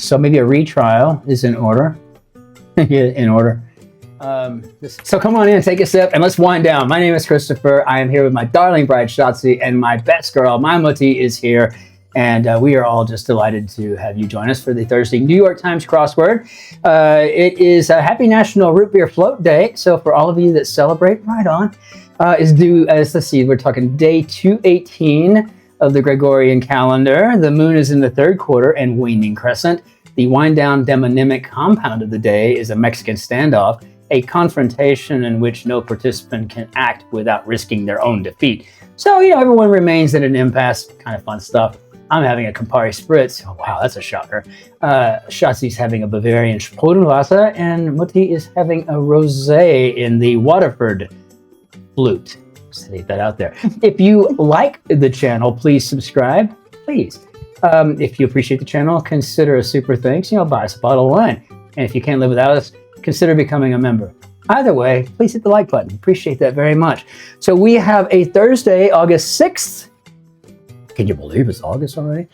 So maybe a retrial is in order. In order. So come on in, take a sip, and let's wind down. My name is Christopher. I am here with my darling bride, Shotzi, and my best girl, my Mutti, is here. And we are all just delighted to have you join us for the Thursday New York Times Crossword. It is a Happy National Root Beer Float Day. So for all of you that celebrate, right on, is due, as let's see, we're talking day 218 of the Gregorian calendar. The moon is in the third quarter and waning crescent. The Wine Down Demonymic compound of the day is a Mexican standoff, a confrontation in which no participant can act without risking their own defeat. So, everyone remains at an impasse. Kind of fun stuff. I'm having a Campari Spritz. Oh, wow, that's a shocker. Shotzi's having a Bavarian Sprüdel, and Mutti is having a Rosé in the Waterford flute. Just leave that out there. If you like the channel, please subscribe. Please. If you appreciate the channel, consider a super thanks. Buy us a bottle of wine. And if you can't live without us, consider becoming a member. Either way, please hit the like button. Appreciate that very much. So we have a Thursday, August 6th. Can you believe it's August already?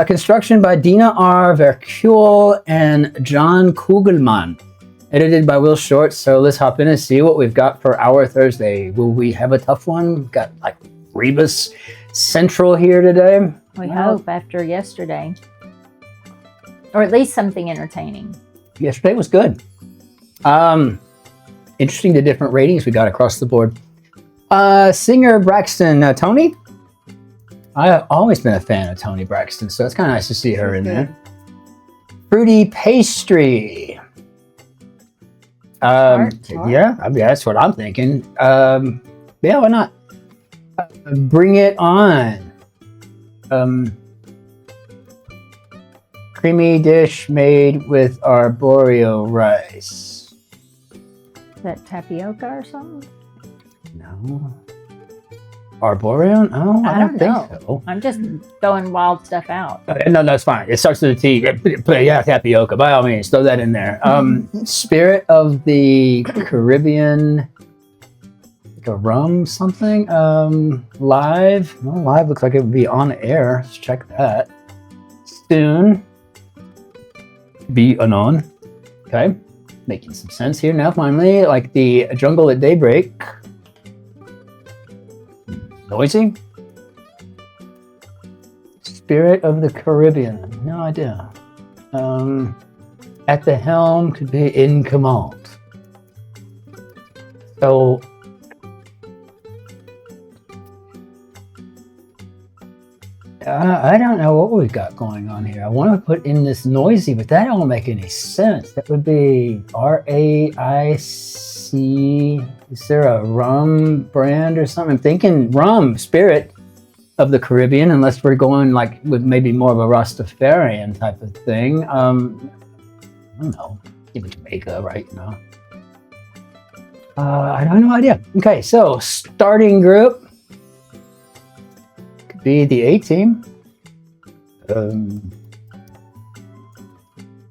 Construction by Dena R, Verkuil and John Kugelman. Edited by Will Short. So let's hop in and see what we've got for our Thursday. Will we have a tough one? We've got like Rebus Central here today. We hope after yesterday. Or at least something entertaining. Yesterday was good. Interesting the different ratings we got across the board. Singer Braxton, Tony. I've always been a fan of Tony Braxton, so it's kind of nice to see her in there. Fruity pastry. Tart. Yeah, I mean, that's what I'm thinking. Yeah, why not? Bring it on. Creamy dish made with arborio rice. Is that tapioca or something? No. Arboreal? Oh, I don't think so. I'm just throwing wild stuff out. No, it's fine. It starts with a T. Yeah, tapioca. By all means, throw that in there. Spirit of the Caribbean, like a rum something. Live. Well, live looks like it would be on air. Let's check that. Soon. Be anon. Okay. Making some sense here now, finally. Like the jungle at daybreak. Noisy? Spirit of the Caribbean. No idea. At the helm could be in command. So, I don't know what we've got going on here. I want to put in this noisy, but that don't make any sense. That would be RAIC. Is there a rum brand or something? I'm thinking rum, Spirit of the Caribbean, unless we're going like with maybe more of a Rastafarian type of thing. I don't know. Even Jamaica, right? No. I have no idea. Okay, so starting group could be the A team.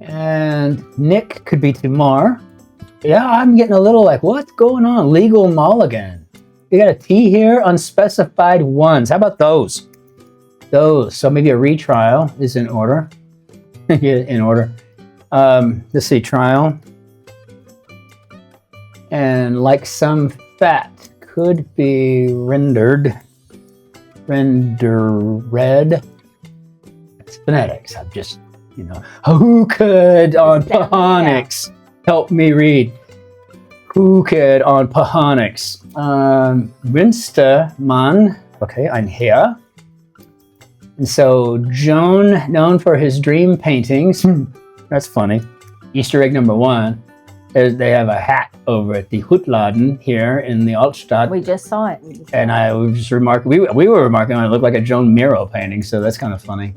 And Nick could be Tamar. Yeah, I'm getting a little like, what's going on? Legal Mulligan. You got a T here, unspecified ones. How about those? Those. So maybe a retrial is in order. In order. Let's see, trial. And like some fat could be rendered. Red. It's phonetics. I'm just, who could on Pahonics? Help me read. Who could on Pahonics? Winsterman. Okay, I'm here. And so Joan, known for his dream paintings. That's funny. Easter egg number 1. They have a hat over at the Hutladen here in the Altstadt. We just saw it. And I was just remarking, we were remarking on it looked like a Joan Miro painting, so that's kind of funny.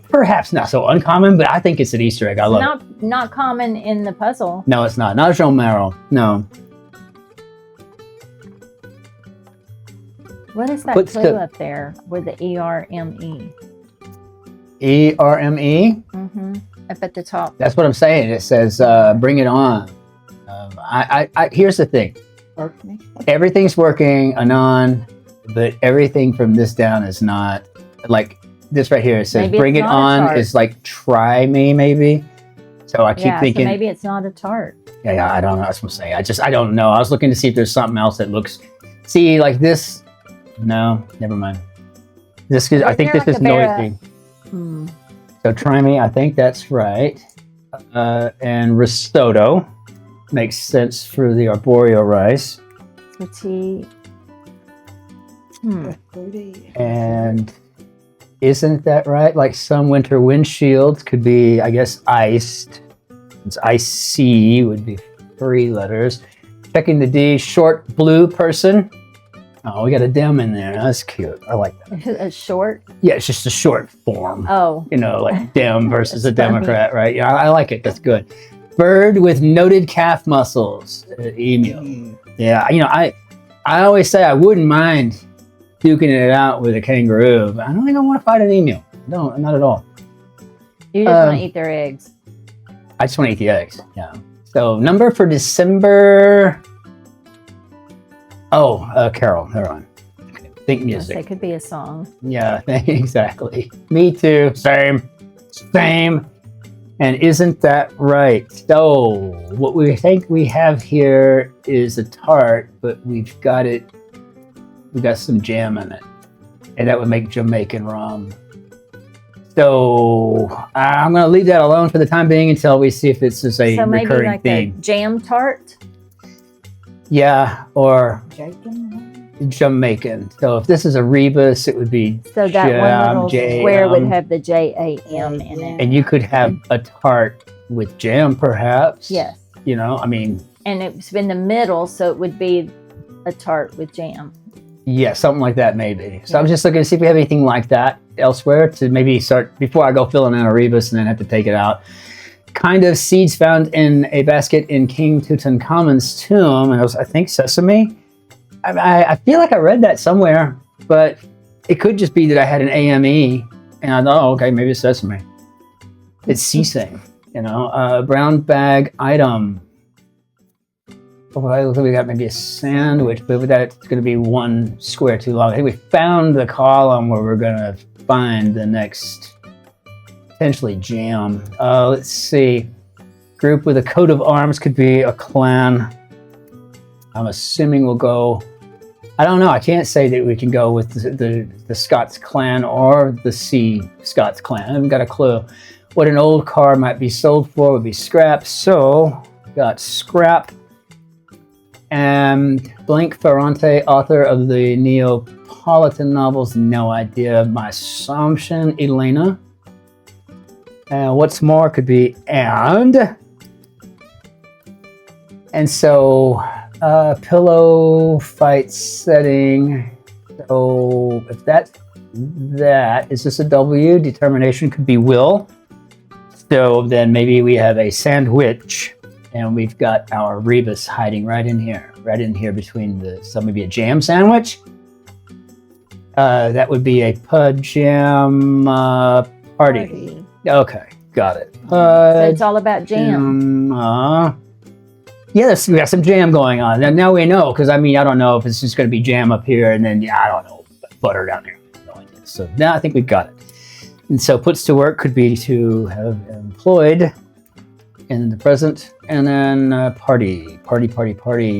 Perhaps not so uncommon, but I think it's an Easter egg. I love it. Not common in the puzzle. No, it's not. Not Joan Merrill. No. What is that clue up there with the ERME? ERME? Mm-hmm. Up at the top. That's what I'm saying. It says, bring it on. Here's the thing. Everything's working, anon, but everything from this down is not. Like, this right here, it says Maybe bring it's it not a on tart. is like try me maybe. So I keep Yeah, thinking, so maybe it's not a tart. yeah, I don't know. That's what I'm saying. I don't know. I was looking to see if there's something else that looks, see, like this. No, never mind. This is, I think this is noisy. So try me. I think that's right. And risotto makes sense for the arboreal rice. Mutti. And isn't that right? Like some winter windshields could be, I guess, iced. It's icy would be 3 letters. Checking the D, short blue person. Oh, we got a dem in there. That's cute. I like that. A short? Yeah, it's just a short form. Oh. You know, like dem versus a Democrat, right? Yeah, I like it. That's good. Bird with noted calf muscles. Emu. Yeah, you know, I always say I wouldn't mind duking it out with a kangaroo, but I don't think I want to fight an emu. No, not at all. You just want to eat their eggs. I just want to eat the eggs. Yeah. So number for December. Oh, Carol. Never mind. Think music. It could be a song. Yeah, exactly. Me too. Same. And isn't that right? So what we think we have here is a tart, but we've got some jam in it. And that would make Jamaican rum. So I'm going to leave that alone for the time being until we see if it's just a recurring like theme. A jam tart? Yeah, or Jamaican. So if this is a rebus, it would be so that jam, one little jam. square would have the JAM in it. And you could have a tart with jam, perhaps. Yes. You know, I mean. And it's in the middle, so it would be a tart with jam. Yeah, something like that, maybe. So I was just looking to see if we have anything like that elsewhere to maybe start before I go filling out a rebus and then have to take it out. Kind of seeds found in a basket in King Tutankhamun's tomb, and it was, I think, sesame. I feel like I read that somewhere, but it could just be that I had an AME, and I thought, oh, okay, maybe it's sesame. It's ceasing, you know. Brown bag item. Well, we got maybe a sandwich, but that's going to be 1 square too long. I think we found the column where we're going to find the next potentially jam. Let's see. Group with a coat of arms could be a clan. I'm assuming we'll go. I don't know. I can't say that we can go with the Scots clan or the C Scots clan. I haven't got a clue. What an old car might be sold for would be scrap. So, got scrap. And Blank Ferrante, author of the Neapolitan novels, no idea. My assumption, Elena. And what's more could be and. And so, pillow fight setting. So if that's that, is this a W? Determination could be will. So then maybe we have a sandwich. And we've got our rebus hiding right in here between so maybe a jam sandwich. That would be a pajama party. Okay, got it. So it's all about jam. Yes, we got some jam going on. Now we know, because I mean, I don't know if it's just going to be jam up here and then, I don't know, butter down here. No idea. So now I think we've got it. And so puts to work could be to have employed in the present, and then party.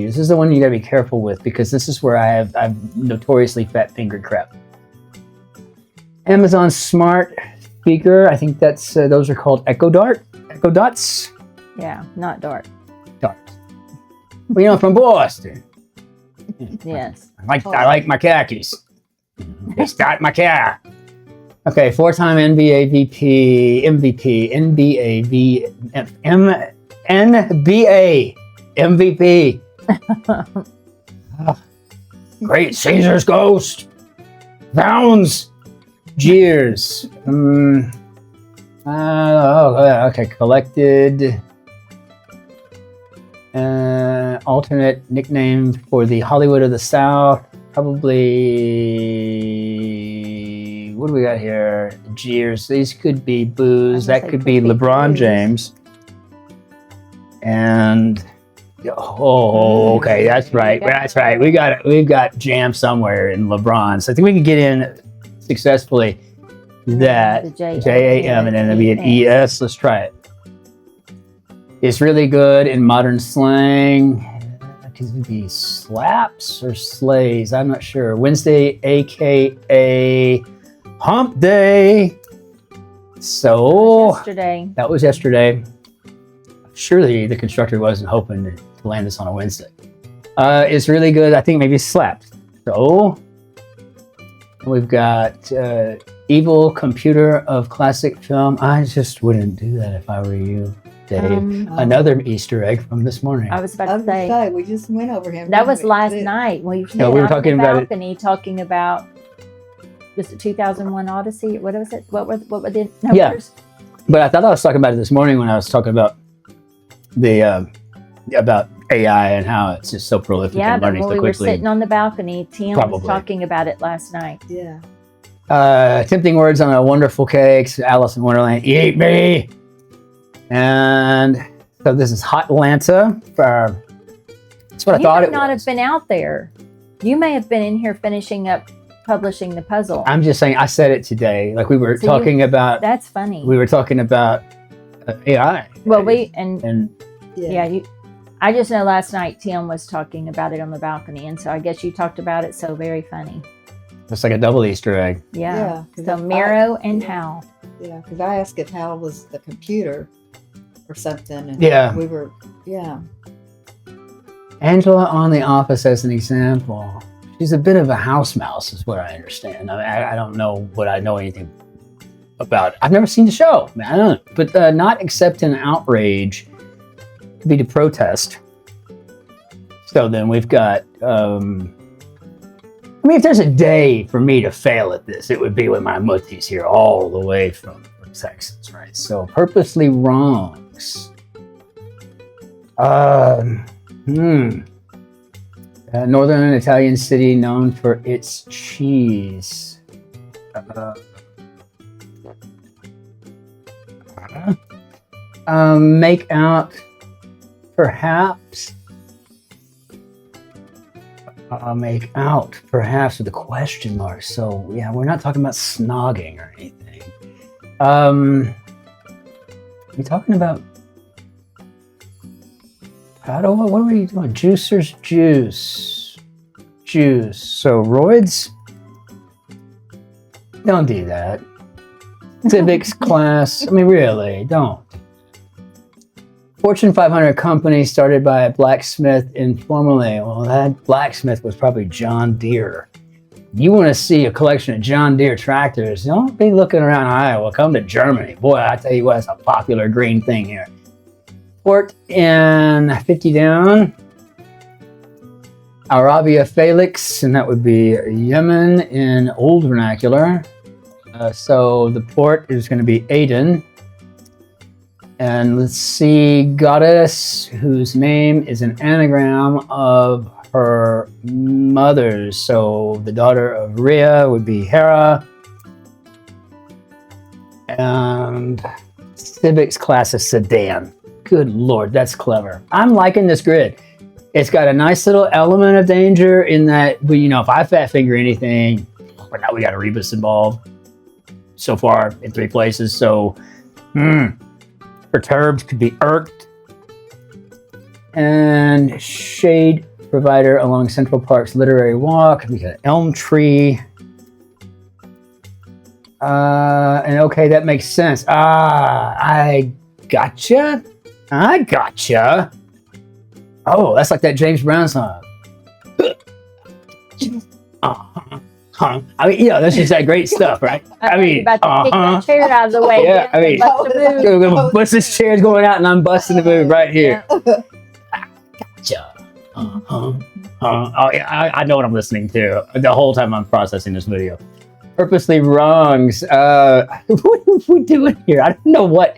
This is the one you gotta be careful with because this is where I've notoriously fat-fingered crap. Amazon Smart Speaker. I think that's those are called Echo Dots. Yeah, not dart. Darts. Well, you know, from Boston. Yes. I like my khakis. They start my car. Okay, 4-time NBA MVP. Great Caesar's Ghost. Bounds. Jeers. Okay, collected. Alternate nickname for the Hollywood of the South. Probably, what do we got here? Jeers. These could be booze. That could be LeBron James. And okay, that's right. That's right. We got it. We've got jam somewhere in LeBron. So I think we can get in successfully. that The J-A-M, and then it'll be an E-S. Let's try it. It's really good in modern slang. Could it be slaps or slays? I'm not sure. Wednesday, aka hump day. So yesterday. That was yesterday. Surely the constructor wasn't hoping to land this on a Wednesday. It's really good. I think maybe slapped. So we've got Evil Computer of Classic Film. I just wouldn't do that if I were you, Dave. Another Easter egg from this morning. I was about to say, we just went over him. that was last night. We were talking about balcony, talking about, was it 2001 Odyssey? What was it? What were the numbers? Yeah, but I thought I was talking about it this morning when I was talking about the about AI and how it's just so prolific and learning so we quickly. were sitting on the balcony. Tim was talking about it last night. Yeah. Tempting words on a wonderful cake. Alice in Wonderland. Eat me. And so this is Hot Atlanta. That's what I thought it was. You may not have been out there. You may have been in here finishing up publishing the puzzle. I'm just saying, I said it today. Like we were talking about. That's funny. We were talking about AI. Well, I just know last night Tim was talking about it on the balcony, and so I guess you talked about it. So very funny. It's like a double Easter egg. Yeah. So Miro and Hal. Yeah, because I asked if Hal was the computer or something. And we were, Angela on The Office as an example. She's a bit of a house mouse, is what I understand. I mean, I don't know what I know anything about. I've never seen the show. I don't know. But not accept an outrage could be to protest. So then we've got, I mean, if there's a day for me to fail at this, it would be when my Mutti's here all the way from Texas, right? So purposely wrongs. Northern Italian city known for its cheese. Make out, perhaps. Make out, perhaps, with a question mark. So, yeah, we're not talking about snogging or anything. We're talking about, what are you doing? Juicer's juice. Juice. So, roids? Don't do that. Civics class. I mean, really, don't. Fortune 500 company started by a blacksmith informally. Well, that blacksmith was probably John Deere. You want to see a collection of John Deere tractors, don't be looking around Iowa. Come to Germany. Boy, I tell you what, it's a popular green thing here. Port in 50 down. Arabia Felix, and that would be Yemen in old vernacular. So the port is going to be Aden. And let's see, goddess, whose name is an anagram of her mother's. So the daughter of Rhea would be Hera. And civics class is Sedan. Good Lord, that's clever. I'm liking this grid. It's got a nice little element of danger in that, if I fat finger anything, but now we got a rebus involved so far in 3 places. So, perturbed could be irked. And shade provider along Central Park's Literary Walk. We got elm tree. And okay, that makes sense. I gotcha. Oh, that's like that James Brown song. I mean, that's just that great stuff, right? I mean, about to kick that chair out of the way. Yeah, I mean, bust this chair's going out and I'm busting the move right here. Gotcha. Oh, yeah, I know what I'm listening to the whole time I'm processing this video. Purposely wrongs. What are we doing here? I don't know what.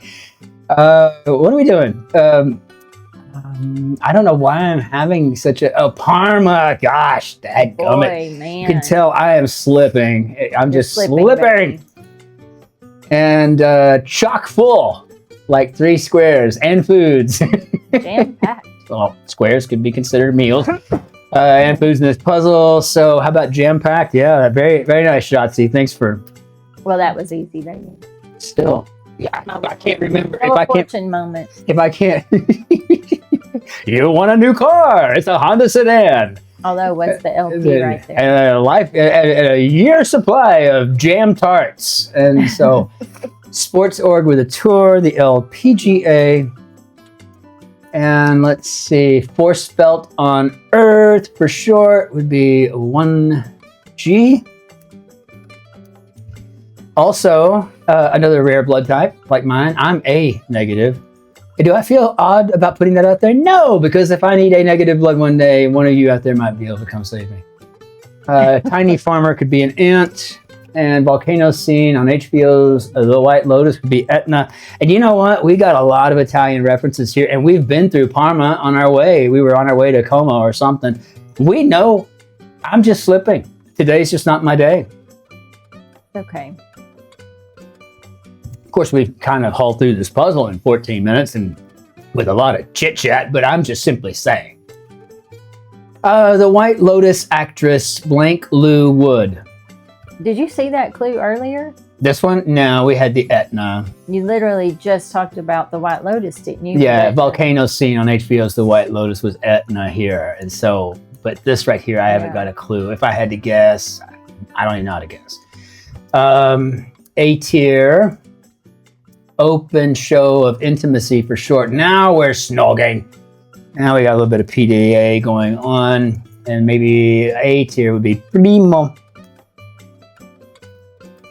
What are we doing? I don't know why I'm having such a Parma. Gosh, dadgummit. Man. You can tell I am slipping. I'm just slipping. Baby. And chock full, like 3 squares and foods. Jam-packed. Well, squares could be considered meals. And foods in this puzzle. So how about jam-packed? Yeah, very, very nice, Shotzi. Thanks for Well, that was easy, baby. Still, yeah, I can't remember. Oh, fortune moment. If I can't, you want a new car? It's a Honda sedan. Although, what's the LP right there? And a year supply of jam tarts. And so, sports org with a tour, the LPGA. And let's see, force felt on Earth for short would be 1G. Also, another rare blood type like mine. I'm A negative. Do I feel odd about putting that out there? No, because if I need A negative blood one day, one of you out there might be able to come save me. Tiny farmer could be an ant. And volcano scene on HBO's The White Lotus would be Etna. And you know what? We got a lot of Italian references here. And we've been through Parma on our way. We were on our way to Como or something. We know I'm just slipping. Today's just not my day. Okay. Of course, we've kind of hauled through this puzzle in 14 minutes and with a lot of chit-chat, but I'm just simply saying. The White Lotus actress Blank Lou Wood. Did you see that clue earlier? This one? No, we had the Etna. You literally just talked about the White Lotus, didn't you? Yeah, volcano scene on HBO's The White Lotus was Etna here. And so, but this right here, I haven't got a clue. If I had to guess, I don't even know how to guess. A tier, open show of intimacy for short. Now we're snogging. Now we got a little bit of PDA going on. And maybe A tier would be primo.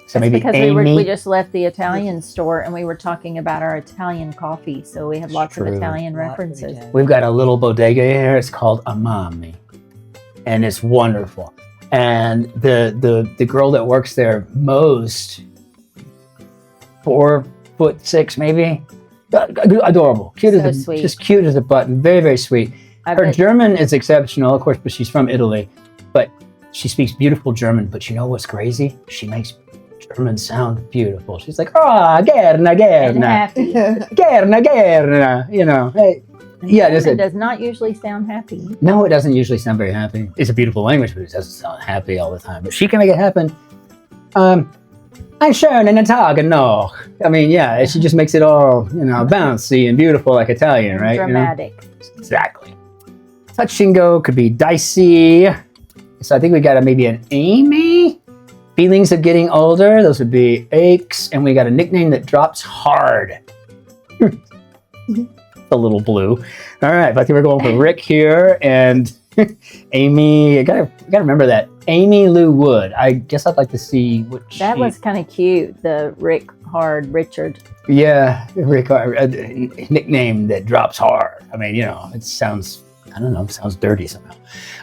So maybe because Amy. we just left the Italian store and we were talking about our Italian coffee, so we have lots of Italian references. We've got a little bodega here. It's called Amami, and it's wonderful. And the girl that works there, most 4'6" maybe, adorable, cute So as sweet. Just cute as a button, very very sweet. Her German is exceptional, of course, but she's from Italy, but she speaks beautiful German. But you know what's crazy? She makes German sound beautiful. She's like, gerne, And happy. gerne, you know. Hey, yeah, German does not usually sound happy. No, it doesn't usually sound very happy. It's a beautiful language, but it doesn't sound happy all the time. But she can make it happen. Ein schönen Tag noch. I mean, yeah, she just makes it all, you know, bouncy and beautiful like Italian, right? Dramatic. You know? Exactly. Touch and go could be dicey. So I think we got maybe an Amy. Feelings of getting older, those would be aches. And we got a nickname that drops hard. A little blue. All right, I think we're going for Rick here. And Amy, I gotta remember that. Amy Lou Wood. I guess I'd like to see what That was kind of cute, the Rick Hard Richard. Yeah, Rick Hard, nickname that drops hard. I mean, you know, it sounds, I don't know, it sounds dirty somehow.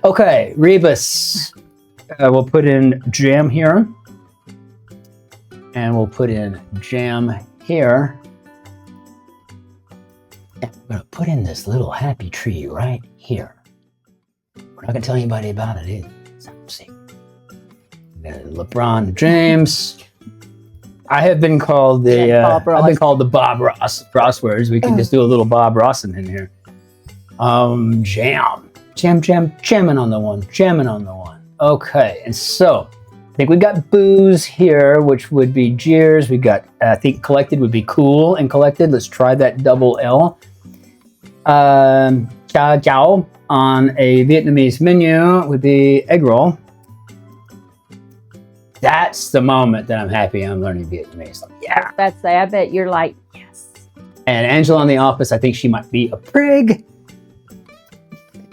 Okay, Rebus. We'll put in jam here. And we'll put in jam here. And we're going to put in this little happy tree right here. We're not going to tell anybody about it either. It's not a secret. LeBron James. I have been called I've been called the Bob Ross crosswords. We can just do a little Bob Rossin in here. Jamming on the one. Okay, and so I think we got booze here, which would be jeers. We got, I think collected would be cool and collected. Let's try that double L. Chow chow on a Vietnamese menu would be egg roll. That's the moment that I'm happy I'm learning Vietnamese. Like, yeah. I bet you're like, yes. And Angela in the office, I think she might be a prig.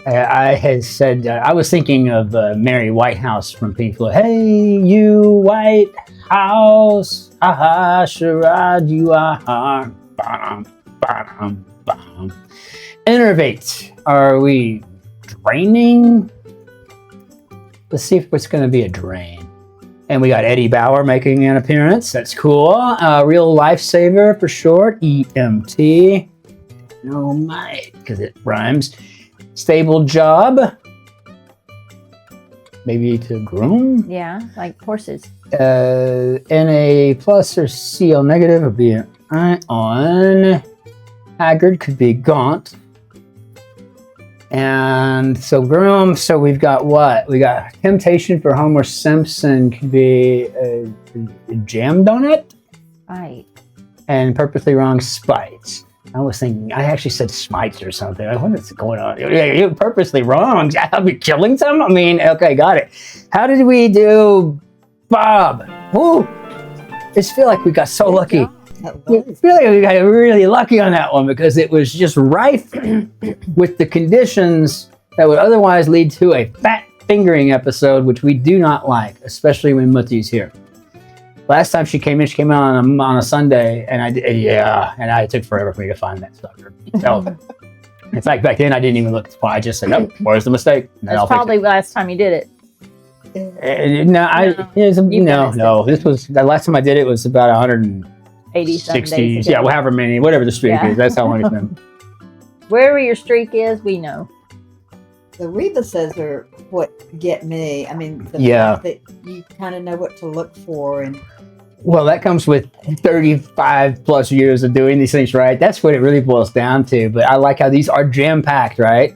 I had said, I was thinking of Mary Whitehouse from Pink Floyd. Hey, you Whitehouse, aha, charade, you are. Bam, bam, bam. Innervate. Are we draining? Let's see if it's going to be a drain. And we got Eddie Bauer making an appearance. That's cool. Real lifesaver for short, EMT. No, mate, because it rhymes. Stable job. Maybe to groom. Yeah, like horses. NA plus or CL negative would be an ion. Haggard could be gaunt. And so groom, so we've got what? We got Temptation for Homer Simpson could be a jam donut. Right. And Purposely Wrong Spites. I was thinking, I actually said Spites or something. I wonder what's going on. Yeah, you're purposely wrong. Are we killing some? I mean, okay, got it. How did we do Bob? Woo! I just feel like we got so lucky. I feel like we got really lucky on that one because it was just rife with the conditions that would otherwise lead to a fat fingering episode, which we do not like, especially when Mutti's here. Last time she came in on a Sunday, and it took forever for me to find that sucker. So, in fact, back then I didn't even look at the spot. I just said, "Nope, where's the mistake?" That's probably the last time you did it. No. This was the last time I did it was about 160. Yeah, however many, whatever the streak is. That's how long it's been. Wherever your streak is, we know. The Rebuses are what get me. I mean, the fact that you kind of know what to look for. And well, that comes with 35 plus years of doing these things, right? That's what it really boils down to. But I like how these are jam-packed, right?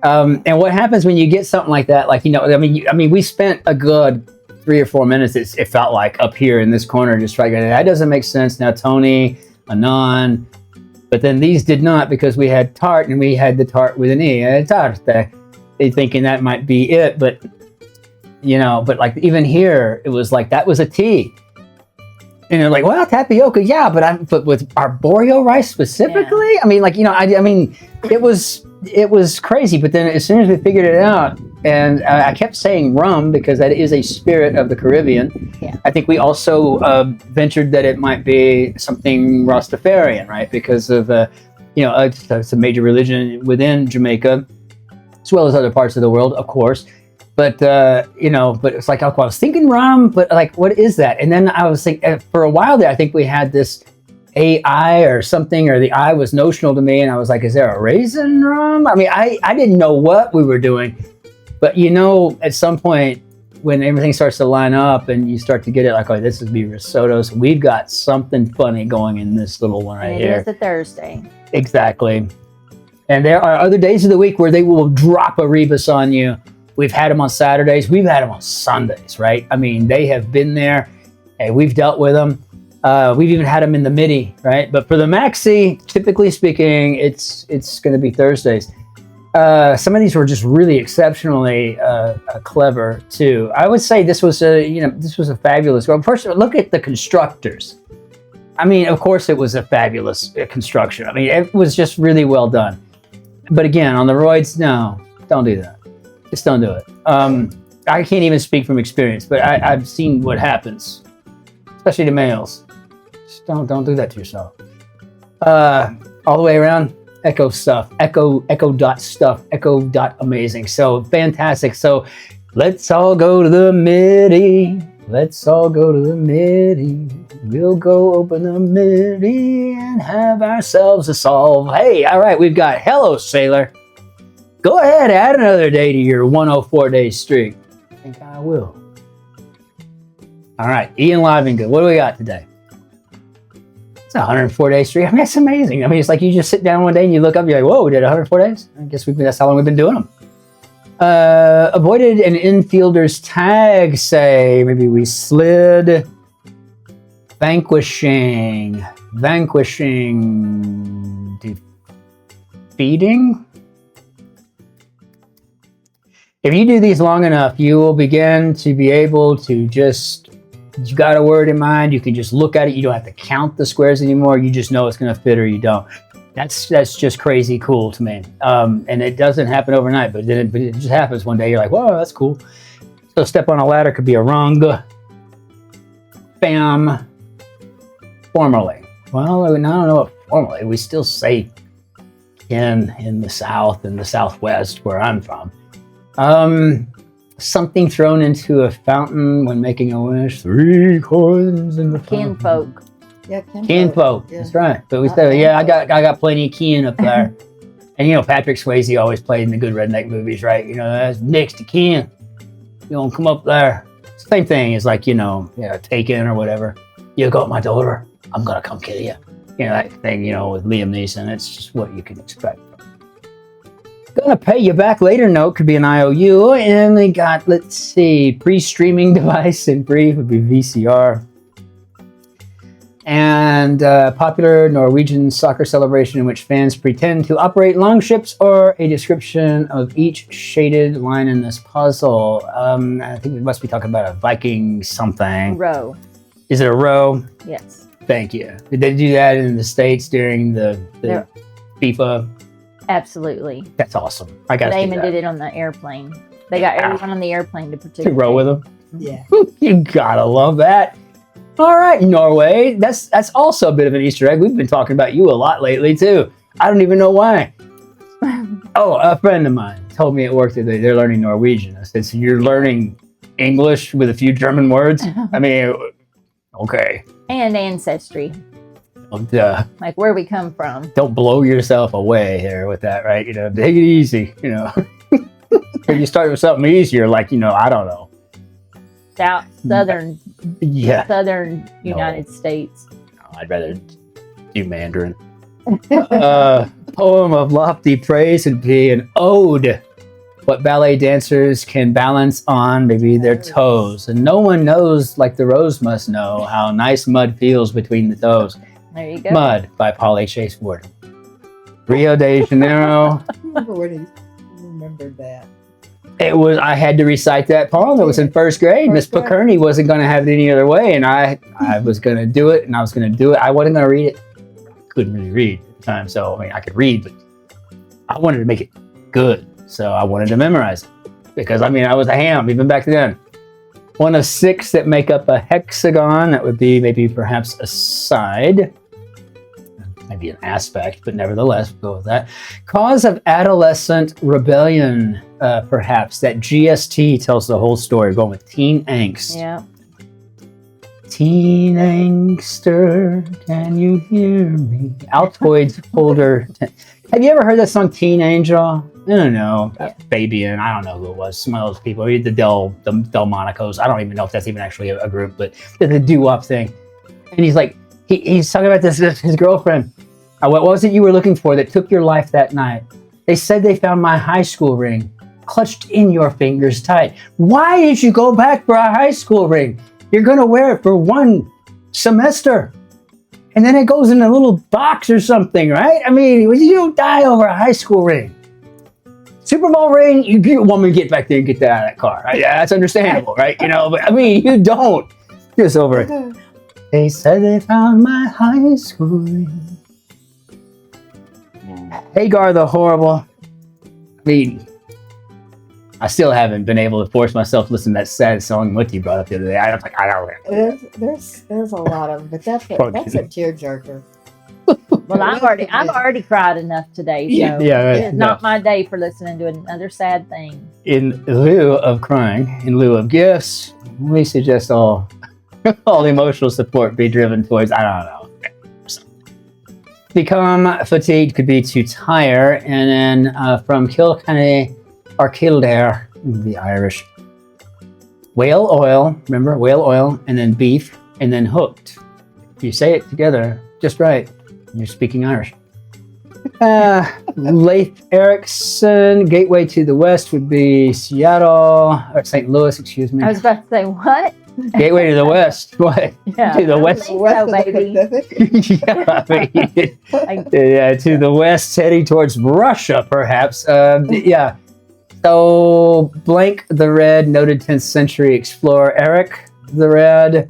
And what happens when you get something like that? Like, we spent a good 3 or 4 minutes, it felt like, up here in this corner, just trying to get it. That doesn't make sense. Now, Tony, Anon, but then these did not because we had tart and we had the tart with an E. Tarte. They thinking that might be it, but like even here, it was like that was a T. And they're like, well, tapioca, yeah, but with arboreal rice specifically? Yeah. I mean, it was crazy. But then as soon as we figured it out, and I kept saying rum because that is a spirit of the Caribbean. Yeah. I think we also ventured that it might be something Rastafarian, right? Because of it's a major religion within Jamaica, as well as other parts of the world, of course. But but it's like, I was thinking rum, but like, what is that? And then I was thinking, for a while there, I think we had this AI or something, or the I was notional to me, and I was like, is there a raisin rum? I mean, I didn't know what we were doing, but at some point, when everything starts to line up and you start to get it, like, oh, this is be risotto, so we've got something funny going in this little one right here. It is a Thursday. Exactly. And there are other days of the week where they will drop a rebus on you. We've had them on Saturdays. We've had them on Sundays, right? I mean, they have been there. Hey, we've dealt with them. We've even had them in the Midi, right? But for the Maxi, typically speaking, it's going to be Thursdays. Some of these were just really exceptionally clever too. I would say this was a fabulous. Well, first, look at the constructors. I mean, of course, it was a fabulous construction. I mean, it was just really well done. But again, on the roids, no, don't do that. Just don't do it. I can't even speak from experience, but I've seen what happens, especially to males. Just don't do that to yourself. All the way around, Echo stuff, Echo dot stuff, Echo dot amazing. So fantastic. So let's all go to the Midi. Let's all go to the Midi. We'll go open the Midi and have ourselves a solve. Hey, all right, we've got Hello Sailor. Go ahead, add another day to your 104-day streak. I think I will. All right, Ian Livingood, what do we got today? It's a 104-day streak. I mean, that's amazing. I mean, it's like you just sit down one day and you look up, you're like, whoa, we did 104 days? I guess that's how long we've been doing them. Avoided an infielder's tag, say. Maybe we slid. Vanquishing. Defeating? If you do these long enough, you will begin to be able to you got a word in mind, you can just look at it. You don't have to count the squares anymore. You just know it's going to fit or you don't. That's just crazy cool to me. And it doesn't happen overnight, but it just happens one day. You're like, whoa, that's cool. So step on a ladder could be a rung. Bam. Formerly. Well, I don't know what formally. We still say in the South and the Southwest where I'm from. Something thrown into a fountain when making a wish. 3 coins in the fountain. Kinfolk. Yeah, kinfolk. Yeah. That's right. But we said, I got plenty of kin up there. And Patrick Swayze always played in the good redneck movies, right? That's next to kin. You don't come up there. Same thing as like, Taken or whatever. You got my daughter, I'm gonna come kill you. That thing, with Liam Neeson. It's just what you can expect. Gonna pay you back later note could be an IOU. And we got, let's see, pre-streaming device in brief would be VCR. And popular Norwegian soccer celebration in which fans pretend to operate longships, or a description of each shaded line in this puzzle. I think we must be talking about a Viking something. Row. Is it a row? Yes. Thank you. Did they do that in the States during the FIFA? Absolutely. That's awesome. I got. Damon did it on the airplane. They got everyone on the airplane to participate. To row with them. Yeah. You gotta love that. All right, Norway. That's also a bit of an Easter egg. We've been talking about you a lot lately too. I don't even know why. Oh, a friend of mine told me at work that they're learning Norwegian. I said, so you're learning English with a few German words? I mean, okay. And ancestry. Don't, like where we come from. Don't blow yourself away here with that, right? You know, take it easy, you know. If you start with something easier, like, you know, I don't know. Southern United States. No, I'd rather do Mandarin. Poem of lofty praise would be an ode. What ballet dancers can balance on maybe their toes. And no one knows like the rose must know how nice mud feels between the toes. There you go. Mud by Polly Chase Ward. Rio de Janeiro. I remember when he remembered that. It was, I had to recite that poem. It was in first grade. Miss Pickerney wasn't going to have it any other way. And I was going to do it, and I was going to do it. I wasn't going to read it. I couldn't really read at the time. So, I mean, I could read, but I wanted to make it good. So I wanted to memorize it. Because, I mean, I was a ham even back then. One of 6 that make up a hexagon. That would be maybe perhaps a side. Maybe an aspect, but nevertheless, we'll go with that. Cause of adolescent rebellion, perhaps. That GST tells the whole story. We're going with teen angst. Yeah. Teen angster, can you hear me? Altoids holder. Have you ever heard that song, Teen Angel? I don't know. Yeah. Fabian, I don't know who it was. Some of those people. The Delmonicos. I don't even know if that's even actually a group, but the doo-wop thing. And he's like, he's talking about this his girlfriend. What was it you were looking for that took your life that night? They said they found my high school ring, clutched in your fingers tight. Why did you go back for a high school ring? You're going to wear it for 1 semester. And then it goes in a little box or something, right? I mean, you don't die over a high school ring. Super Bowl ring, you want me to get back there and get that out of that car. Right? Yeah, that's understandable, right? You know, but I mean, you don't. Just over it. They said they found my high school ring. Hagar the Horrible. I mean, I still haven't been able to force myself to listen to that sad song Mutti brought up the other day. I don't There's a lot of, but that's a tearjerker. Well, I've already cried enough today. So it's not my day for listening to another sad thing. In lieu of crying, in lieu of gifts, we suggest all emotional support be driven towards, I don't know. Become fatigued could be to tire, and then from Kilkenny or Kildare, the Irish. Whale oil, remember, whale oil, and then beef, and then hooked. If you say it together just right, you're speaking Irish. Leif Erikson, gateway to the west would be Seattle, or St. Louis, excuse me. I was about to say, what? Gateway to the west, what? Yeah. To the west. Baby. To the west, heading towards Russia, perhaps. Yeah. So, blank the Red, noted 10th century explorer Eric the Red.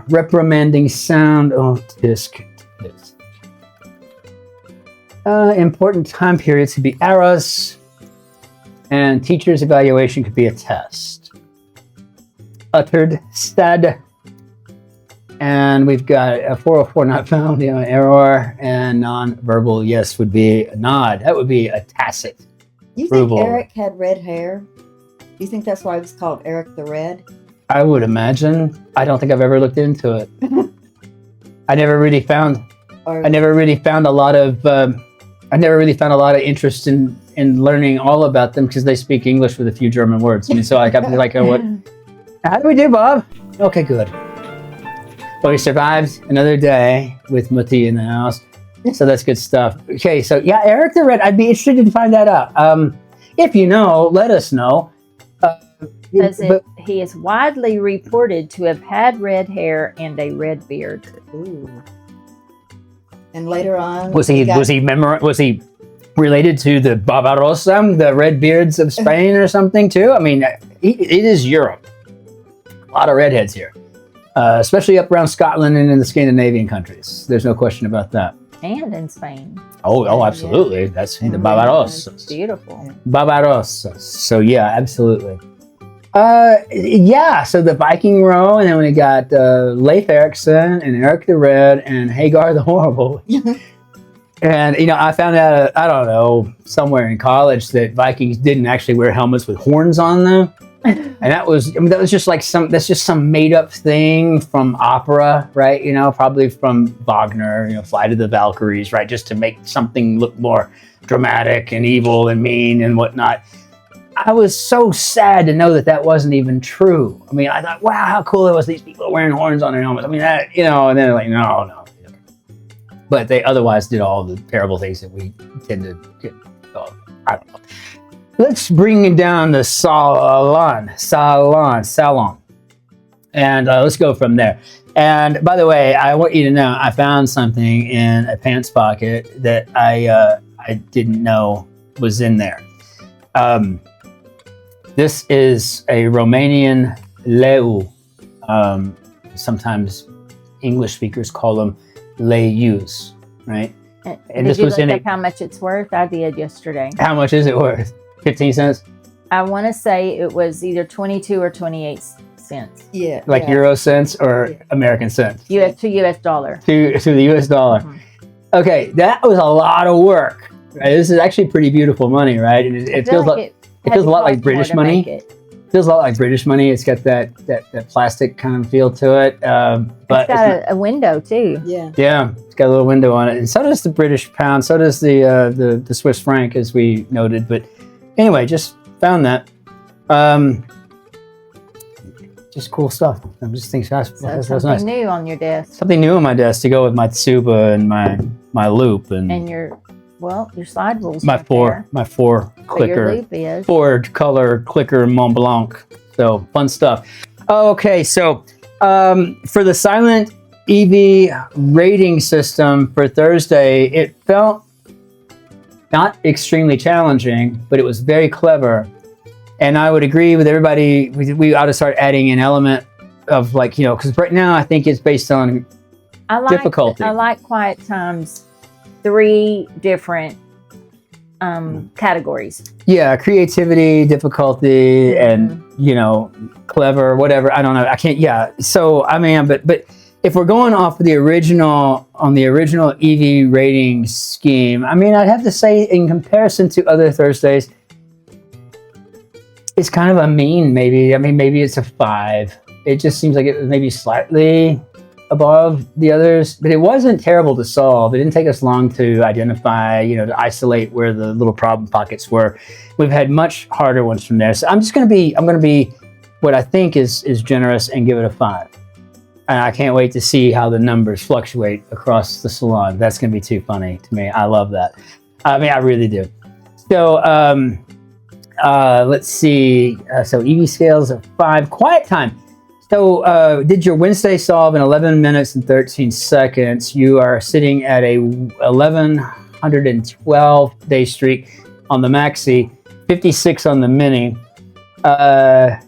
Reprimanding sound. Oh, disc. Important time periods could be eras, and teacher's evaluation could be a test. Uttered, stud, and we've got a 404 not found, error, and non-verbal yes would be a nod. That would be a tacit. You think Eric had red hair? Do you think that's why it was called Eric the Red? I would imagine. I don't think I've ever looked into it. I never really found a lot of interest in learning all about them because they speak English with a few German words. I mean, so like I'm like, what? How do we do, Bob? Okay, good. Well, we survived another day with Mutti in the house. So that's good stuff. Okay, so yeah, Eric the Red. I'd be interested to find that out. If you know, let us know. He is widely reported to have had red hair and a red beard. Ooh. And later on, was he related to the Bavarosa, the red beards of Spain or something too? I mean, it is Europe. A lot of redheads here, especially up around Scotland and in the Scandinavian countries. There's no question about that. And in Spain. Oh, absolutely. Yeah. That's the Bavarosa. Beautiful. Bavarosa. So yeah, absolutely. Yeah, so the Viking row, and then we got Leif Erikson and Eric the Red and Hagar the Horrible. And I found out, I don't know, somewhere in college that Vikings didn't actually wear helmets with horns on them. And that was just like that's just some made up thing from opera, right? Probably from Wagner, Flight of the Valkyries, right? Just to make something look more dramatic and evil and mean and whatnot. I was so sad to know that wasn't even true. I mean, I thought, wow, how cool it was. These people wearing horns on their helmets. I mean, that, and then like, no. But they otherwise did all the terrible things that we tend to get. Oh, I don't know. Let's bring it down to salon. And let's go from there. And by the way, I want you to know, I found something in a pants pocket that I didn't know was in there. This is a Romanian leu. Sometimes English speakers call them leus, right? And this was in how much it's worth? I did yesterday. How much is it worth? 15 cents? I want to say it was either 22 or 28 cents. Yeah. Like Euro cents or American cents? To US dollar. To the US dollar. Mm-hmm. Okay, that was a lot of work. Right? This is actually pretty beautiful money, right? And it feels like it feels a lot like British money. It feels a lot like British money. It's got that plastic kind of feel to it. But it's got a window too. Yeah. Yeah, it's got a little window on it. And so does the British pound. So does the Swiss franc, as we noted. But anyway, just found that. Just cool stuff. I'm just thinking that's nice. Something new on your desk. Something new on my desk to go with my tsuba and my loop and your slide rules. My four clicker, four color clicker Mont Blanc. So fun stuff. Okay, so for the silent EV rating system for Thursday, it felt not extremely challenging, but it was very clever. And I would agree with everybody. We ought to start adding an element of because right now I think it's based on difficulty. I like quiet times. 3 different categories. Yeah, creativity, difficulty, and clever, whatever. I don't know. I can't. Yeah. So I mean, but if we're going off of the original EV rating scheme, I mean, I'd have to say in comparison to other Thursdays, it's kind of a mean. Maybe. I mean, maybe it's a 5. It just seems like it was maybe slightly above the others, but it wasn't terrible to solve. It didn't take us long to identify, to isolate where the little problem pockets were. We've had much harder ones from there. So I'm going to be what I think is generous and give it a 5. And I can't wait to see how the numbers fluctuate across the salon. That's going to be too funny to me. I love that. I mean, I really do. So let's see. So EV scales of 5. Quiet time. So did your Wednesday solve in 11 minutes and 13 seconds. You are sitting at a 1,112 day streak on the Maxi, 56 on the Mini. I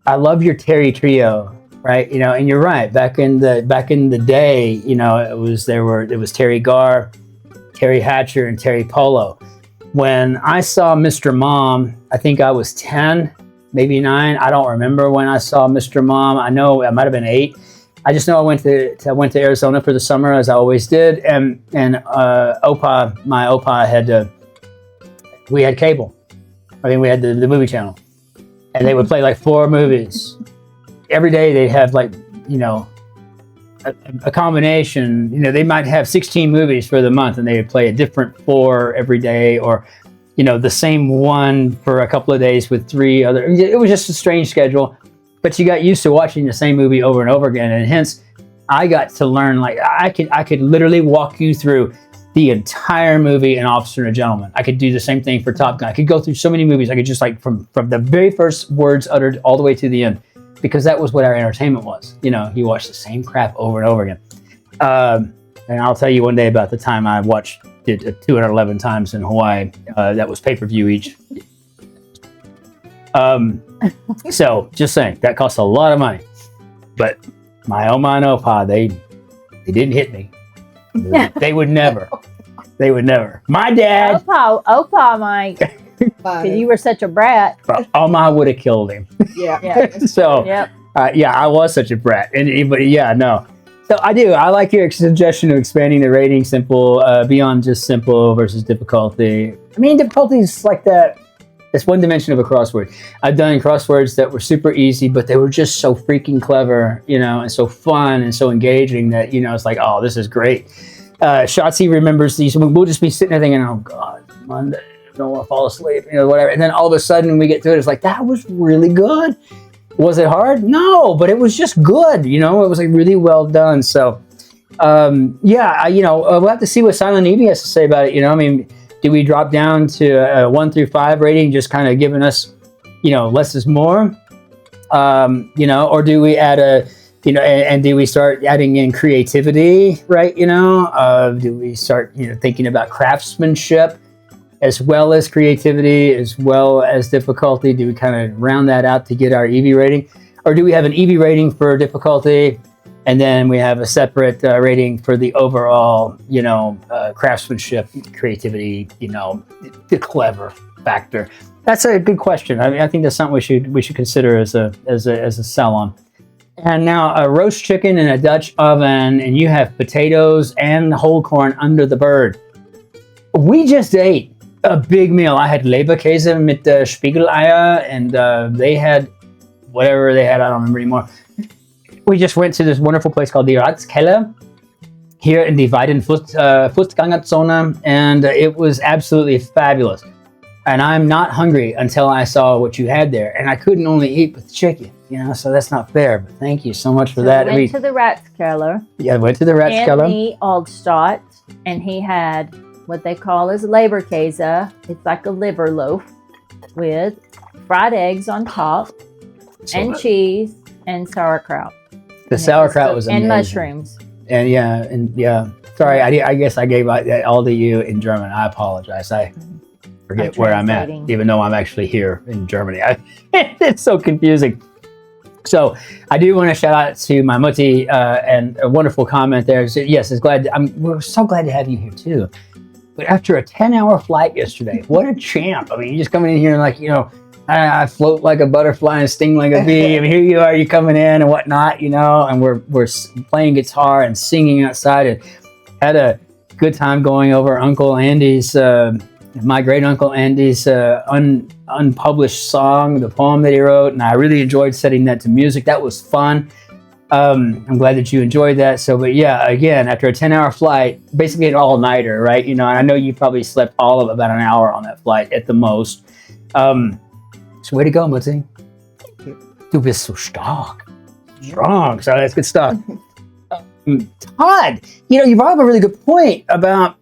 love your Terry trio, right? And you're right. Back in the day, it was Terry Garr, Terry Hatcher, and Terry Polo. When I saw Mr. Mom, I think I was 10. Maybe 9. I don't remember when I saw Mr. Mom. I know I might have been 8. I just know I went to Arizona for the summer, as I always did, and my Opa we had cable. I mean, we had the movie channel, and they would play like 4 movies every day. They'd have a combination. They might have 16 movies for the month, and they would play a different 4 every day, or the same one for a couple of days with 3 other. It was just a strange schedule, but you got used to watching the same movie over and over again, and hence I got to learn. Like I could literally walk you through the entire movie An Officer and a Gentleman. I could do the same thing for Top Gun. I could go through so many movies. I could just like from the very first words uttered all the way to the end, because that was what our entertainment was. You know, you watch the same crap over and over again. And I'll tell you one day about the time I watched it 211 times in Hawaii. That was pay-per-view each. So just saying, that costs a lot of money. But my Oma and Opa, they didn't hit me. They would never. They would never. My dad. Opa, Mike. Because you were such a brat. Oma would have killed him. Yeah. So, yeah, I was such a brat. But yeah, no. So I like your suggestion of expanding the rating simple beyond just simple versus difficulty. I mean, difficulty is like that. It's one dimension of a crossword. I've done crosswords that were super easy, but they were just so freaking clever, you know, and so fun and so engaging that, you know, it's like, oh, this is great. Shotzi remembers these. We'll just be sitting there thinking, oh, God, Monday, I don't want to fall asleep, you know, whatever. And then all of a sudden we get to it, it's like, that was really good. Was it hard? No, but it was just good. You know, it was like really well done. So, yeah, we'll have to see what Silent Evie has to say about it. You know, I mean, do we drop down to a 1 through 5 rating, just kind of giving us, you know, less is more? You know, or do we add a, you know, and do we start adding in creativity, right? You know, do we start, you know, thinking about craftsmanship as well as creativity, as well as difficulty? Do we kind of round that out to get our EV rating? Or do we have an EV rating for difficulty, and then we have a separate rating for the overall, you know, craftsmanship, creativity, you know, the clever factor? That's a good question. I mean, I think that's something we should consider as a salon. And now a roast chicken in a Dutch oven, and you have potatoes and whole corn under the bird. We just ate a big meal. I had Leberkäse mit Spiegeleier, and they had whatever they had. I don't remember anymore. We just went to this wonderful place called the Ratskeller here in the Fußgängerzone, and it was absolutely fabulous. And I'm not hungry until I saw what you had there, and I couldn't only eat with chicken, you know, so that's not fair. But thank you so much for that. I went to the Ratskeller. Yeah, I went to the Ratskeller. Anthony Aldstadt, and he had what they call as Leberkäse. It's like a liver loaf with fried eggs on top, and cheese and sauerkraut. The sauerkraut was amazing. And mushrooms. And yeah. Sorry, I guess I gave that all to you in German. I apologize. I forget where I'm at, even though I'm actually here in Germany. It's so confusing. So I do want to shout out to my Mutti and a wonderful comment there. So, yes, we're so glad to have you here too. But after a 10-hour flight yesterday, what a champ. I mean, you just coming in here and like, you know, I float like a butterfly and sting like a bee. I mean, here you are, you coming in and whatnot, you know, and we're playing guitar and singing outside, and had a good time going over Uncle Andy's, my great Uncle Andy's unpublished song, the poem that he wrote, and I really enjoyed setting that to music. That was fun. I'm glad that you enjoyed that. So, but yeah, again, after a 10-hour flight, basically an all-nighter, right? You know, and I know you probably slept all of about an hour on that flight at the most. So way to go, Mutti. Du bist so stark. Strong. So that's good stuff. Todd, you know, you brought up a really good point about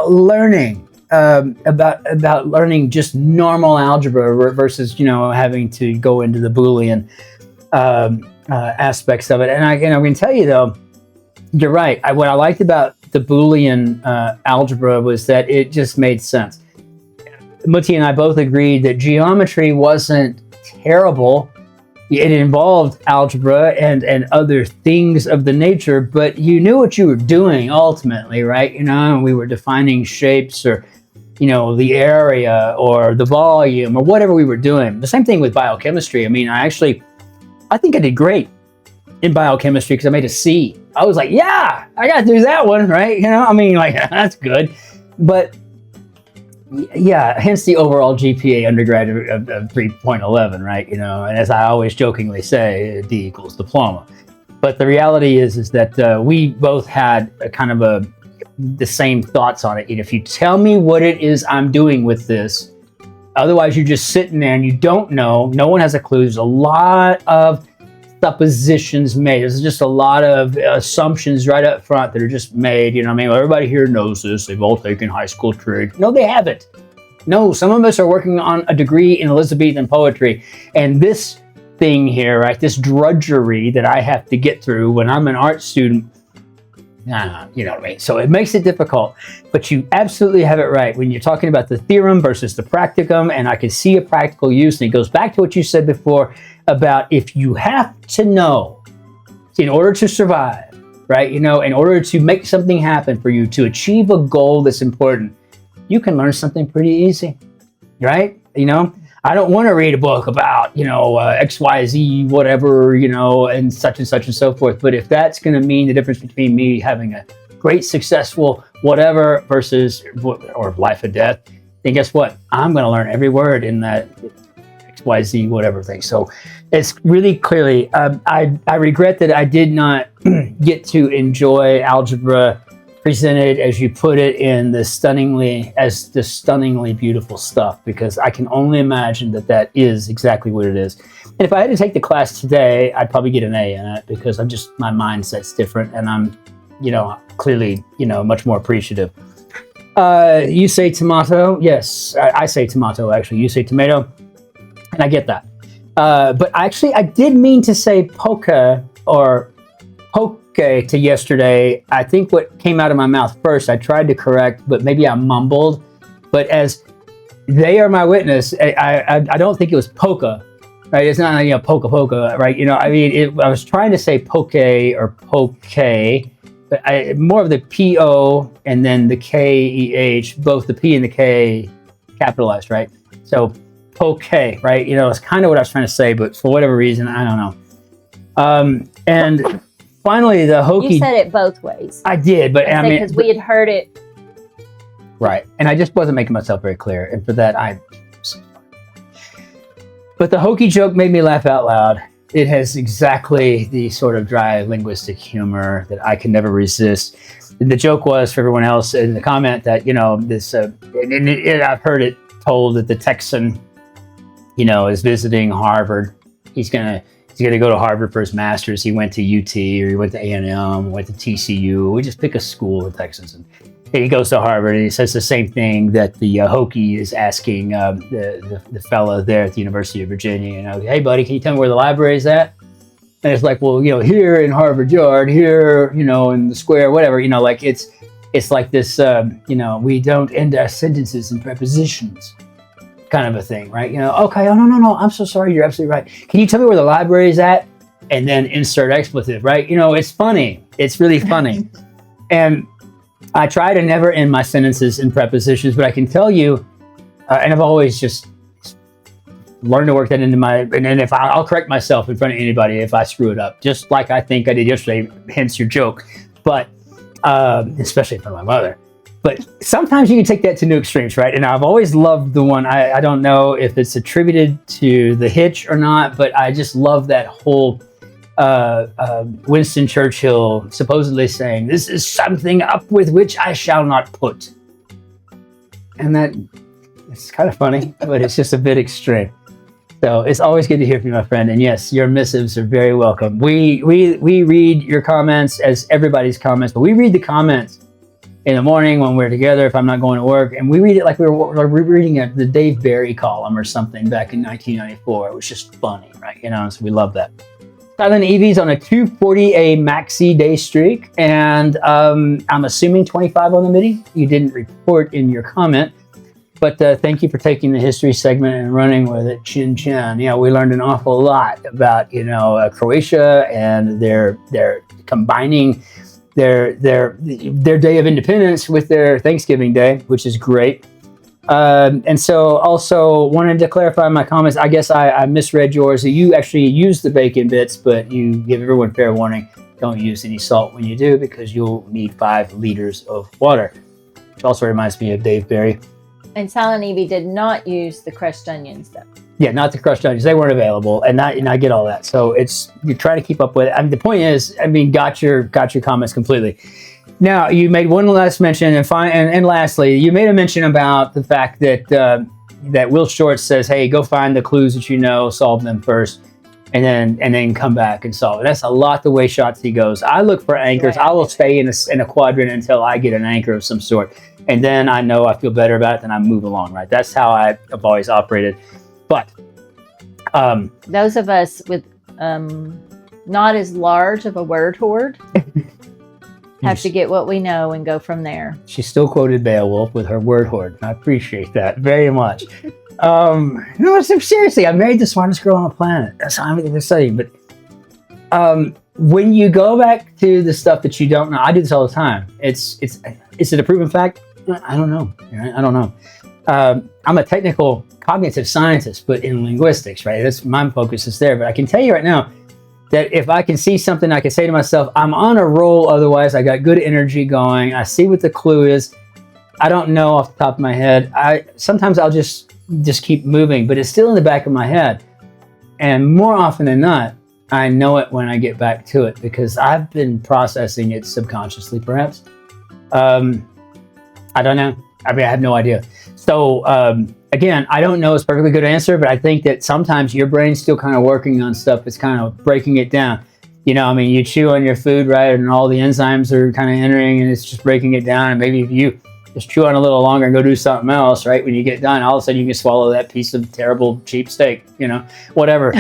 learning, about learning just normal algebra versus, you know, having to go into the Boolean aspects of it. And I'm going to tell you though, you're right. What I liked about the Boolean algebra was that it just made sense. Mutti and I both agreed that geometry wasn't terrible. It involved algebra and other things of the nature, but you knew what you were doing ultimately, right? You know, we were defining shapes, or, you know, the area or the volume or whatever we were doing. The same thing with biochemistry. I mean, I think I did great in biochemistry because I made a C. I was like, yeah, I got to do that one, right? You know, I mean, like, that's good. But yeah, hence the overall GPA undergraduate of 3.11, right? You know, and as I always jokingly say, D equals diploma. But the reality is that we both had a kind of the same thoughts on it. If you tell me what it is I'm doing with this, otherwise you're just sitting there and you don't know. No one has a clue. There's a lot of suppositions made. There's just a lot of assumptions right up front that are just made. You know what I mean? Well, everybody here knows this. They've all taken high school trig. No, they haven't. No, some of us are working on a degree in Elizabethan poetry. And this thing here, right, this drudgery that I have to get through when I'm an art student, you know what I mean? So it makes it difficult, but you absolutely have it right when you're talking about the theorem versus the practicum, and I can see a practical use, and it goes back to what you said before about if you have to know in order to survive, right? You know, in order to make something happen for you, to achieve a goal that's important, you can learn something pretty easy, right? You know, I don't want to read a book about, you know, XYZ, whatever, you know, and such and so forth. But if that's going to mean the difference between me having a great, successful whatever versus, or life or death, then guess what? I'm going to learn every word in that XYZ, whatever thing. So it's really clearly, I regret that I did not get to enjoy algebra presented, as you put it, in the stunningly beautiful stuff, because I can only imagine that that is exactly what it is. And if I had to take the class today, I'd probably get an A in it, because I'm just, my mindset's different, and I'm, you know, clearly, you know, much more appreciative. You say tomato. Yes, I say tomato, actually. You say tomato, and I get that. But actually, I did mean to say polka or poke to yesterday. I think what came out of my mouth first, I tried to correct, but maybe I mumbled. But as they are my witness, I don't think it was polka, right? It's not, you know, polka, right? You know, I mean, I was trying to say poke or poke, but more of the P-O and then the K-E-H, both the P and the K capitalized, right? So poke, right? You know, it's kind of what I was trying to say, but for whatever reason, I don't know. And finally, the hokey. You said it both ways. I did, but I mean, because we had heard it. Right, and I just wasn't making myself very clear, and for that, I'm so sorry. But the hokey joke made me laugh out loud. It has exactly the sort of dry linguistic humor that I can never resist. And the joke was, for everyone else in the comment, that, you know, this, and I've heard it told that the Texan, you know, is visiting Harvard. He's gonna go to Harvard for his master's. He went to UT, or he went to A&M, went to TCU. We just pick a school in Texas, and he goes to Harvard, and he says the same thing that the hokey is asking the fellow there at the University of Virginia. You know, hey buddy, can you tell me where the library is at? And it's like, well, you know, here in Harvard Yard, here, you know, in the square, whatever. You know, like it's like this, you know, we don't end our sentences in prepositions, kind of a thing, right? You know, okay, oh no, I'm so sorry, you're absolutely right. Can you tell me where the library is at? And then insert expletive, right? You know, it's funny. It's really funny. And I try to never end my sentences in prepositions, but I can tell you, and I've always just learned to work that into my, and then if I'll correct myself in front of anybody if I screw it up, just like I think I did yesterday, hence your joke, but especially in front of my mother. But sometimes you can take that to new extremes, right? And I've always loved the one, I don't know if it's attributed to the hitch or not, but I just love that whole Winston Churchill supposedly saying, "This is something up with which I shall not put." And that, it's kind of funny, but it's just a bit extreme. So it's always good to hear from you, my friend. And yes, your missives are very welcome. We read your comments as everybody's comments, but we read the comments in the morning when we're together, if I'm not going to work, and we read it like we were reading the Dave Barry column or something back in 1994. It was just funny, right? You know, so we love that. Silent Evie's on a 240A maxi day streak, and I'm assuming 25 on the Midi. You didn't report in your comment, but thank you for taking the history segment and running with it. Chin chin. You know, we learned an awful lot about, you know, Croatia and their combining their Day of Independence with their Thanksgiving Day, which is great. And so also wanted to clarify my comments. I guess I misread yours. You actually use the bacon bits, but you give everyone fair warning. Don't use any salt when you do, because you'll need 5 liters of water, which also reminds me of Dave Barry. And Silent Evie did not use the crushed onions, though. Yeah, not the crushed onions. They weren't available, and I get all that. So it's, you try to keep up with it. I mean, the point is, I mean, got your comments completely. Now, you made one last mention, and lastly, you made a mention about the fact that that Will Short says, "Hey, go find the clues that you know, solve them first." and then come back and solve it. That's a lot the way Shotzi goes. I look for anchors. I will stay in a quadrant until I get an anchor of some sort. And then I know I feel better about it, then I move along, right? That's how I've always operated. But those of us with not as large of a word hoard have to get what we know and go from there. She still quoted Beowulf with her word hoard. I appreciate that very much. No, seriously, I married the smartest girl on the planet. That's how I'm studying. But when you go back to the stuff that you don't know, I do this all the time. Is it a proven fact? I don't know. I don't know. I'm a technical cognitive scientist, but in linguistics, right? That's my focus is there. But I can tell you right now that if I can see something, I can say to myself, I'm on a roll. Otherwise, I got good energy going. I see what the clue is. I don't know off the top of my head. Sometimes I'll just keep moving, but it's still in the back of my head. And more often than not, I know it when I get back to it because I've been processing it subconsciously, perhaps. I don't know. I mean, I have no idea. So, again, I don't know it's a perfectly good answer, but I think that sometimes your brain's still kind of working on stuff. It's kind of breaking it down. You know, I mean, you chew on your food, right? And all the enzymes are kind of entering and it's just breaking it down. And maybe if you just chew on a little longer and go do something else, right? When you get done, all of a sudden you can swallow that piece of terrible, cheap steak, you know, whatever.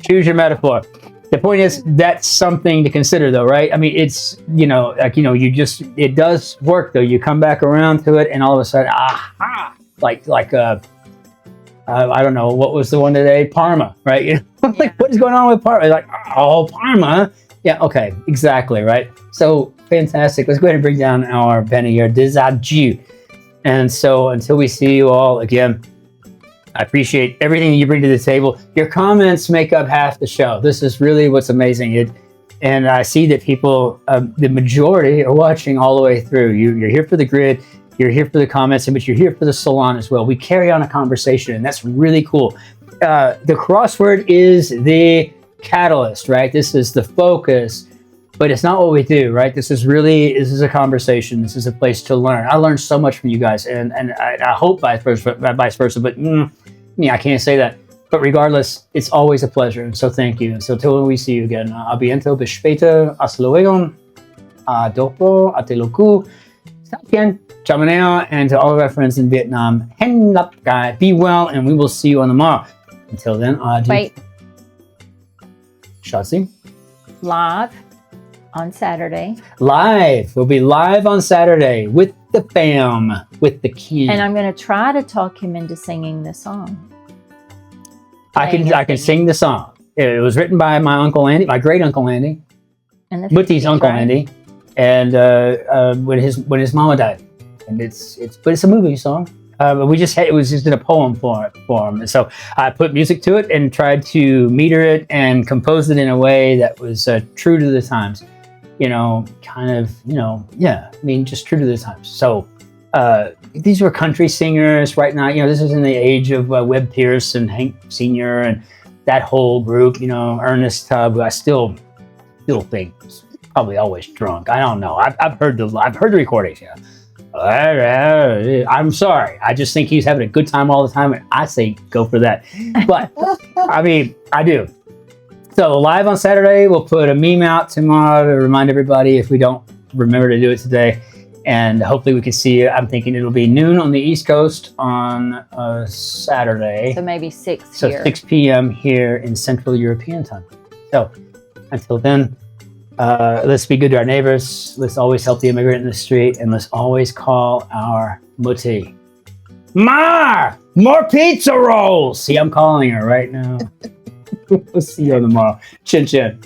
Choose your metaphor. The point is, that's something to consider, though, right? I mean, it's, you know, like, you know, it does work, though. You come back around to it, and all of a sudden, aha! Like, I don't know, what was the one today? Parma, right? You know, like, what is going on with Parma? Like, oh, Parma. Yeah, okay, exactly, right? So, fantastic. Let's go ahead and bring down our Bannière des adieux. And so, until we see you all again, I appreciate everything you bring to the table. Your comments make up half the show. This is really what's amazing. And I see that people, the majority, are watching all the way through. You're here for the grid, you're here for the comments, but you're here for the salon as well. We carry on a conversation, and that's really cool. The crossword is the catalyst, right? This is the focus, but it's not what we do, right? This is a conversation. This is a place to learn. I learned so much from you guys, and I hope vice versa, but I can't say that. But regardless, it's always a pleasure, and so thank you. And so till we see you again, a bientôt, bis später, hasta luego, a dopo, a te loku, Bien, Chamaneo, and to all of our friends in Vietnam, Hen Lap Guy, be well, and we will see you on the morrow. Until then, adieu. Wait. Shotzi? Live on Saturday. Live. We'll be live on Saturday with the fam, with the king. And I'm going to try to talk him into singing the song. I can sing the song. It was written by my Uncle Andy, my great Uncle Andy, And the Mutti's 50s, Uncle right? Andy, and when his mama died, and it's a movie song. But it was just in a poem form. And so I put music to it and tried to meter it and compose it in a way that was true to the times. You know, kind of, just true to the times. So these were country singers right now. You know, this is in the age of Webb Pierce and Hank Sr. and that whole group, Ernest Tubb, who I still think is probably always drunk. I don't know. I've heard the recordings, yeah. I'm sorry. I just think he's having a good time all the time, and I say go for that. But I mean, I do. So live on Saturday, we'll put a meme out tomorrow to remind everybody if we don't remember to do it today. And hopefully we can see you. I'm thinking it'll be noon on the East Coast on Saturday. So maybe 6 So here. 6 p.m. here in Central European time. So until then, let's be good to our neighbors. Let's always help the immigrant in the street. And let's always call our Mutti. Mar! More pizza rolls! See, I'm calling her right now. We'll see you on tomorrow. Chin chin.